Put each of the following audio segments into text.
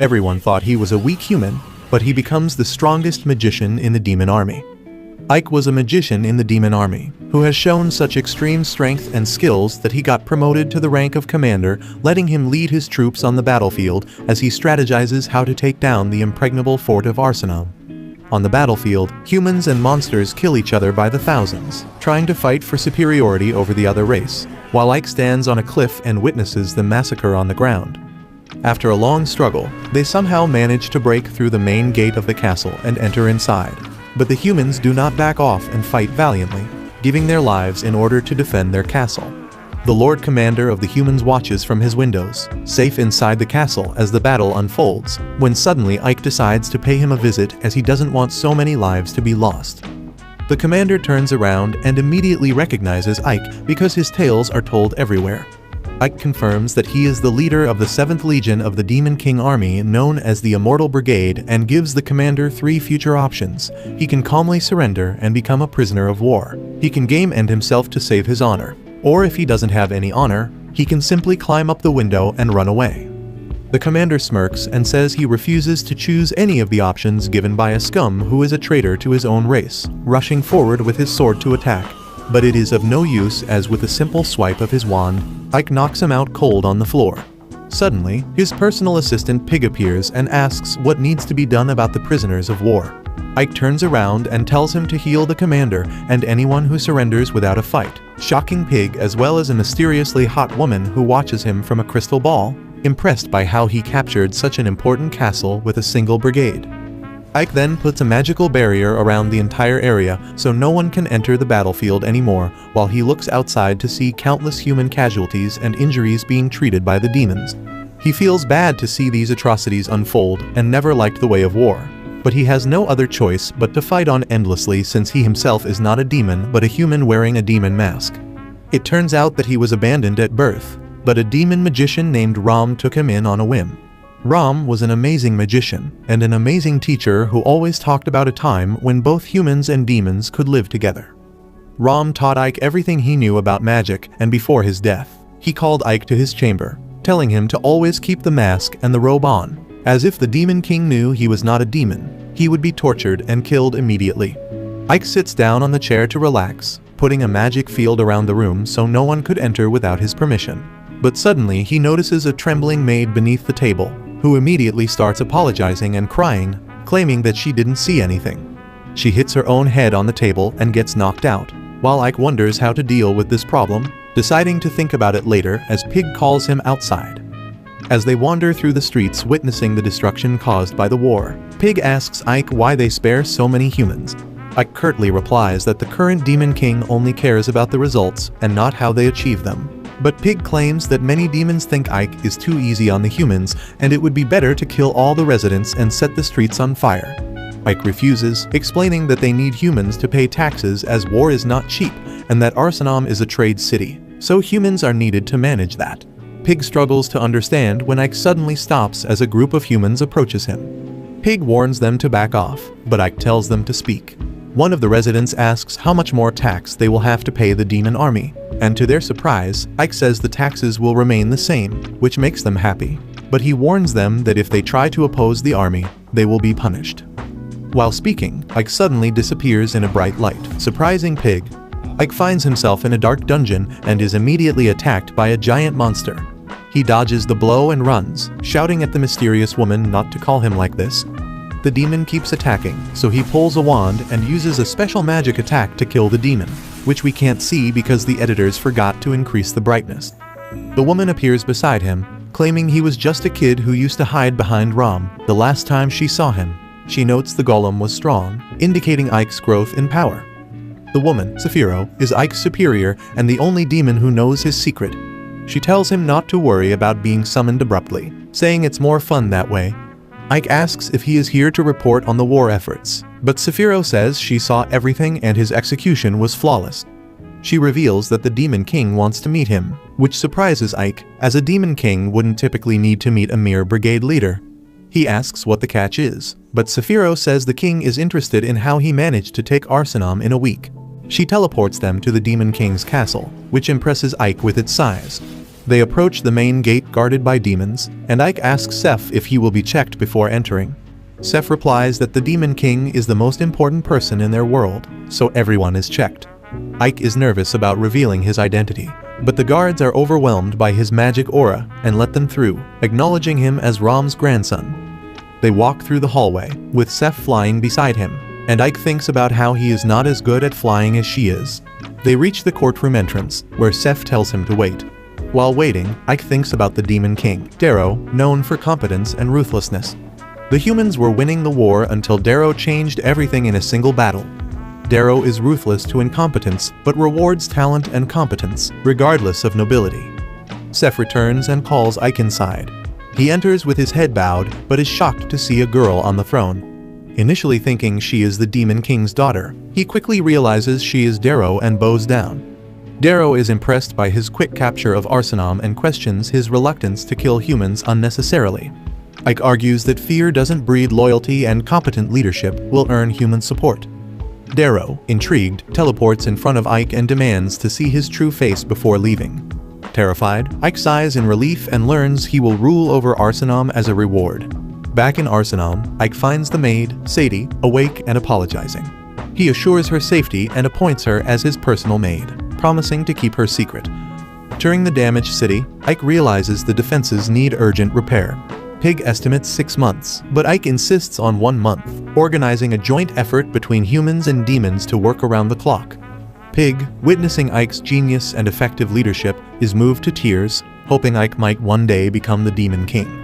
Everyone thought he was a weak human, but he becomes the strongest magician in the demon army. Ike was a magician in the demon army, who has shown such extreme strength and skills that he got promoted to the rank of commander, letting him lead his troops on the battlefield as he strategizes how to take down the impregnable fort of Arsenal. On the battlefield, humans and monsters kill each other by the thousands, trying to fight for superiority over the other race, while Ike stands on a cliff and witnesses the massacre on the ground. After a long struggle, they somehow manage to break through the main gate of the castle and enter inside. But the humans do not back off and fight valiantly, giving their lives in order to defend their castle. The Lord Commander of the humans watches from his windows, safe inside the castle as the battle unfolds, when suddenly Ike decides to pay him a visit as he doesn't want so many lives to be lost. The commander turns around and immediately recognizes Ike because his tales are told everywhere. Ike confirms that he is the leader of the 7th Legion of the Demon King Army known as the Immortal Brigade and gives the commander 3 future options. He can calmly surrender and become a prisoner of war. He can game end himself to save his honor. Or if he doesn't have any honor, he can simply climb up the window and run away. The commander smirks and says he refuses to choose any of the options given by a scum who is a traitor to his own race, rushing forward with his sword to attack. But it is of no use as with a simple swipe of his wand, Ike knocks him out cold on the floor. Suddenly, his personal assistant Pig appears and asks what needs to be done about the prisoners of war. Ike turns around and tells him to heal the commander and anyone who surrenders without a fight, shocking Pig as well as a mysteriously hot woman who watches him from a crystal ball, impressed by how he captured such an important castle with a single brigade. Ike then puts a magical barrier around the entire area so no one can enter the battlefield anymore, while he looks outside to see countless human casualties and injuries being treated by the demons. He feels bad to see these atrocities unfold and never liked the way of war. But he has no other choice but to fight on endlessly since he himself is not a demon but a human wearing a demon mask. It turns out that he was abandoned at birth, but a demon magician named Ram took him in on a whim. Ram was an amazing magician and an amazing teacher who always talked about a time when both humans and demons could live together. Ram taught Ike everything he knew about magic, and before his death, he called Ike to his chamber, telling him to always keep the mask and the robe on, as if the Demon King knew he was not a demon, he would be tortured and killed immediately. Ike sits down on the chair to relax, putting a magic field around the room so no one could enter without his permission. But suddenly he notices a trembling maid beneath the table, who immediately starts apologizing and crying, claiming that she didn't see anything. She hits her own head on the table and gets knocked out, while Ike wonders how to deal with this problem, deciding to think about it later as Pig calls him outside. As they wander through the streets witnessing the destruction caused by the war, Pig asks Ike why they spare so many humans. Ike curtly replies that the current Demon King only cares about the results and not how they achieve them. But Pig claims that many demons think Ike is too easy on the humans and it would be better to kill all the residents and set the streets on fire. Ike refuses, explaining that they need humans to pay taxes as war is not cheap and that Arsenal is a trade city, so humans are needed to manage that. Pig struggles to understand when Ike suddenly stops as a group of humans approaches him. Pig warns them to back off, but Ike tells them to speak. One of the residents asks how much more tax they will have to pay the demon army, and to their surprise, Ike says the taxes will remain the same, which makes them happy. But he warns them that if they try to oppose the army, they will be punished. While speaking, Ike suddenly disappears in a bright light, surprising Pig. Ike finds himself in a dark dungeon and is immediately attacked by a giant monster. He dodges the blow and runs, shouting at the mysterious woman not to call him like this. The demon keeps attacking, so he pulls a wand and uses a special magic attack to kill the demon, which we can't see because the editors forgot to increase the brightness. The woman appears beside him, claiming he was just a kid who used to hide behind Ram the last time she saw him. She notes the golem was strong, indicating Ike's growth in power. The woman, Saphiro, is Ike's superior and the only demon who knows his secret. She tells him not to worry about being summoned abruptly, saying it's more fun that way. Ike asks if he is here to report on the war efforts, but Saphiro says she saw everything and his execution was flawless. She reveals that the Demon King wants to meet him, which surprises Ike, as a Demon King wouldn't typically need to meet a mere brigade leader. He asks what the catch is, but Saphiro says the king is interested in how he managed to take Arsenal in a week. She teleports them to the Demon King's castle, which impresses Ike with its size. They approach the main gate guarded by demons, and Ike asks Seth if he will be checked before entering. Seth replies that the Demon King is the most important person in their world, so everyone is checked. Ike is nervous about revealing his identity, but the guards are overwhelmed by his magic aura and let them through, acknowledging him as Rom's grandson. They walk through the hallway, with Seth flying beside him, and Ike thinks about how he is not as good at flying as she is. They reach the courtroom entrance, where Seth tells him to wait. While waiting, Ike thinks about the Demon King, Darrow, known for competence and ruthlessness. The humans were winning the war until Darrow changed everything in a single battle. Darrow is ruthless to incompetence, but rewards talent and competence, regardless of nobility. Seth returns and calls Ike inside. He enters with his head bowed, but is shocked to see a girl on the throne. Initially thinking she is the Demon King's daughter, he quickly realizes she is Darrow and bows down. Darrow is impressed by his quick capture of Arsenam and questions his reluctance to kill humans unnecessarily. Ike argues that fear doesn't breed loyalty and competent leadership will earn human support. Darrow, intrigued, teleports in front of Ike and demands to see his true face before leaving. Terrified, Ike sighs in relief and learns he will rule over Arsenam as a reward. Back in Arsenam, Ike finds the maid, Sadie, awake and apologizing. He assures her safety and appoints her as his personal maid, promising to keep her secret. During the damaged city, Ike realizes the defenses need urgent repair. Pig estimates 6 months, but Ike insists on 1 month, organizing a joint effort between humans and demons to work around the clock. Pig, witnessing Ike's genius and effective leadership, is moved to tears, hoping Ike might one day become the Demon King.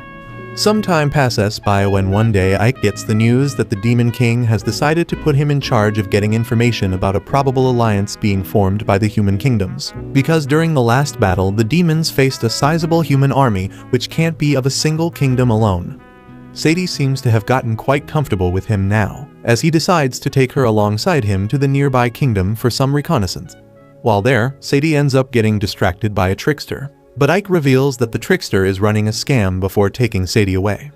Some time passes by when one day Ike gets the news that the Demon King has decided to put him in charge of getting information about a probable alliance being formed by the human kingdoms. Because during the last battle, the demons faced a sizable human army which can't be of a single kingdom alone. Sadie seems to have gotten quite comfortable with him now, as he decides to take her alongside him to the nearby kingdom for some reconnaissance. While there, Sadie ends up getting distracted by a trickster. But Ike reveals that the trickster is running a scam before taking Sadie away.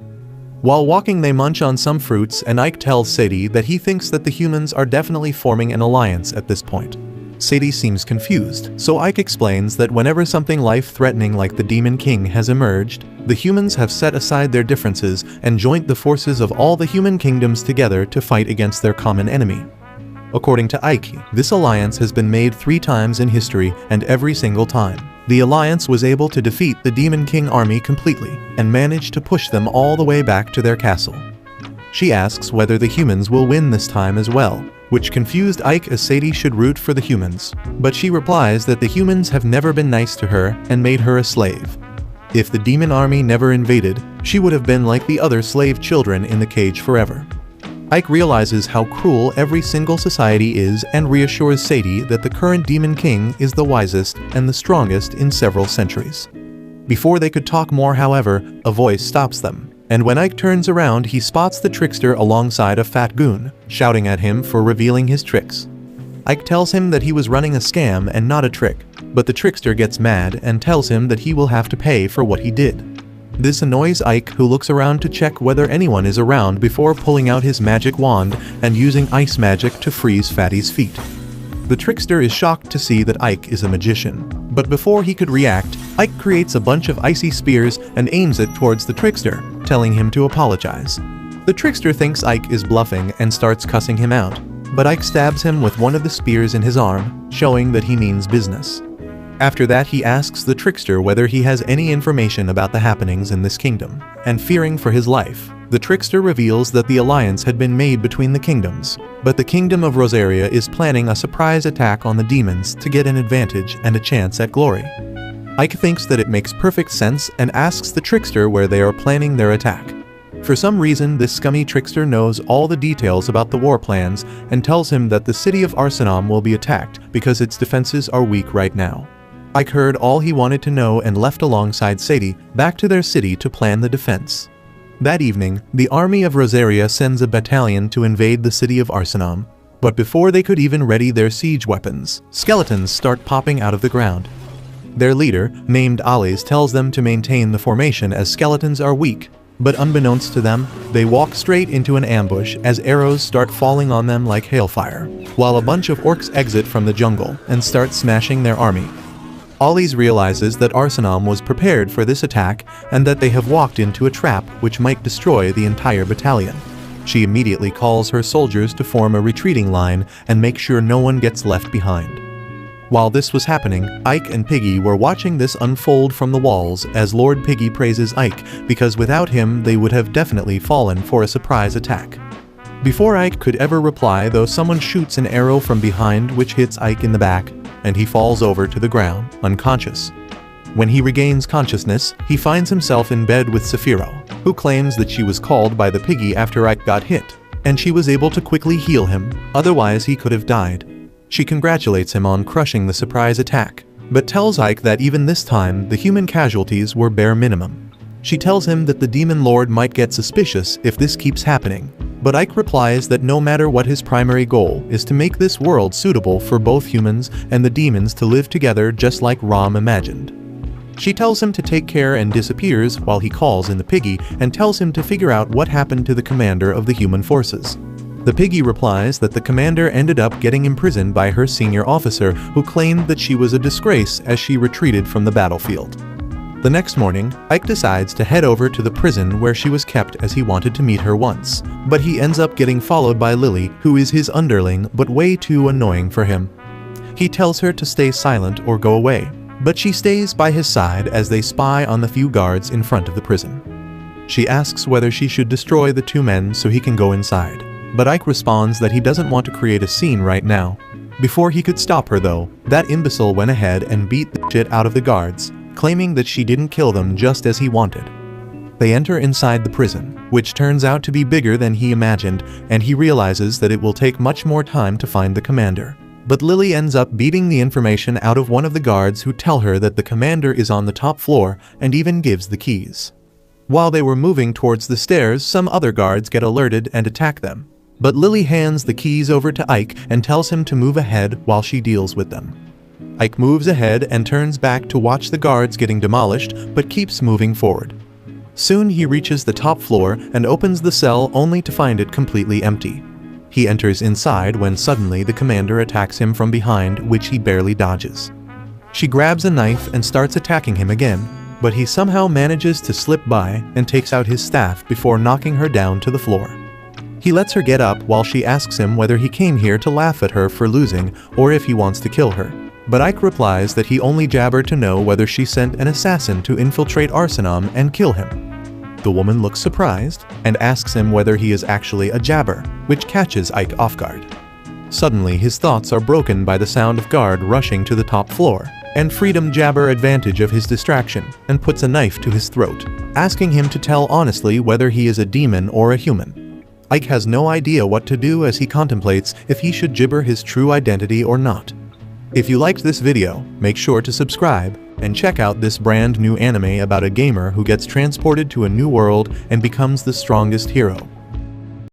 While walking, they munch on some fruits and Ike tells Sadie that he thinks that the humans are definitely forming an alliance at this point. Sadie seems confused, so Ike explains that whenever something life-threatening like the Demon King has emerged, the humans have set aside their differences and joined the forces of all the human kingdoms together to fight against their common enemy. According to Ike, this alliance has been made 3 times in history, and every single time, the alliance was able to defeat the Demon King army completely and managed to push them all the way back to their castle. She asks whether the humans will win this time as well, which confused Ike as Sadie should root for the humans, but she replies that the humans have never been nice to her and made her a slave. If the demon army never invaded, she would have been like the other slave children in the cage forever. Ike realizes how cruel every single society is and reassures Sadie that the current Demon King is the wisest and the strongest in several centuries. Before they could talk more, however, a voice stops them, and when Ike turns around, he spots the trickster alongside a fat goon, shouting at him for revealing his tricks. Ike tells him that he was running a scam and not a trick, but the trickster gets mad and tells him that he will have to pay for what he did. This annoys Ike, who looks around to check whether anyone is around before pulling out his magic wand and using ice magic to freeze Fatty's feet. The trickster is shocked to see that Ike is a magician, but before he could react, Ike creates a bunch of icy spears and aims it towards the trickster, telling him to apologize. The trickster thinks Ike is bluffing and starts cussing him out, but Ike stabs him with one of the spears in his arm, showing that he means business. After that, he asks the trickster whether he has any information about the happenings in this kingdom, and fearing for his life, the trickster reveals that the alliance had been made between the kingdoms, but the kingdom of Rosaria is planning a surprise attack on the demons to get an advantage and a chance at glory. Ike thinks that it makes perfect sense and asks the trickster where they are planning their attack. For some reason, this scummy trickster knows all the details about the war plans and tells him that the city of Arsenam will be attacked because its defenses are weak right now. Ike heard all he wanted to know and left alongside Sadie back to their city to plan the defense. That evening, the army of Rosaria sends a battalion to invade the city of Arsenam, but before they could even ready their siege weapons, skeletons start popping out of the ground. Their leader, named Alice, tells them to maintain the formation as skeletons are weak, but unbeknownst to them, they walk straight into an ambush as arrows start falling on them like hailfire, while a bunch of orcs exit from the jungle and start smashing their army. Ollie's realizes that Arsenal was prepared for this attack and that they have walked into a trap which might destroy the entire battalion. She immediately calls her soldiers to form a retreating line and make sure no one gets left behind. While this was happening, Ike and Piggy were watching this unfold from the walls as Lord Piggy praises Ike because without him they would have definitely fallen for a surprise attack. Before Ike could ever reply though, someone shoots an arrow from behind which hits Ike in the back, and he falls over to the ground, unconscious. When he regains consciousness, he finds himself in bed with Saphiro, who claims that she was called by the Piggy after Ike got hit, and she was able to quickly heal him, otherwise he could have died. She congratulates him on crushing the surprise attack, but tells Ike that even this time the human casualties were bare minimum. She tells him that the Demon Lord might get suspicious if this keeps happening, but Ike replies that no matter what, his primary goal is to make this world suitable for both humans and the demons to live together just like Rom imagined. She tells him to take care and disappears while he calls in the Piggy and tells him to figure out what happened to the commander of the human forces. The Piggy replies that the commander ended up getting imprisoned by her senior officer, who claimed that she was a disgrace as she retreated from the battlefield. The next morning, Ike decides to head over to the prison where she was kept as he wanted to meet her once, but he ends up getting followed by Lily, who is his underling but way too annoying for him. He tells her to stay silent or go away, but she stays by his side as they spy on the few guards in front of the prison. She asks whether she should destroy the two men so he can go inside, but Ike responds that he doesn't want to create a scene right now. Before he could stop her though, that imbecile went ahead and beat the shit out of the guards, claiming that she didn't kill them just as he wanted. They enter inside the prison, which turns out to be bigger than he imagined, and he realizes that it will take much more time to find the commander. But Lily ends up beating the information out of one of the guards, who tell her that the commander is on the top floor and even gives the keys. While they were moving towards the stairs, some other guards get alerted and attack them. But Lily hands the keys over to Ike and tells him to move ahead while she deals with them. Ike moves ahead and turns back to watch the guards getting demolished, but keeps moving forward. Soon he reaches the top floor and opens the cell only to find it completely empty. He enters inside when suddenly the commander attacks him from behind, which he barely dodges. She grabs a knife and starts attacking him again, but he somehow manages to slip by and takes out his staff before knocking her down to the floor. He lets her get up while she asks him whether he came here to laugh at her for losing or if he wants to kill her. But Ike replies that he only jabbered to know whether she sent an assassin to infiltrate Arsenal and kill him. The woman looks surprised and asks him whether he is actually a jabber, which catches Ike off guard. Suddenly his thoughts are broken by the sound of guard rushing to the top floor, and Freedom jabber advantage of his distraction and puts a knife to his throat, asking him to tell honestly whether he is a demon or a human. Ike has no idea what to do as he contemplates if he should gibber his true identity or not. If you liked this video, make sure to subscribe and check out this brand new anime about a gamer who gets transported to a new world and becomes the strongest hero.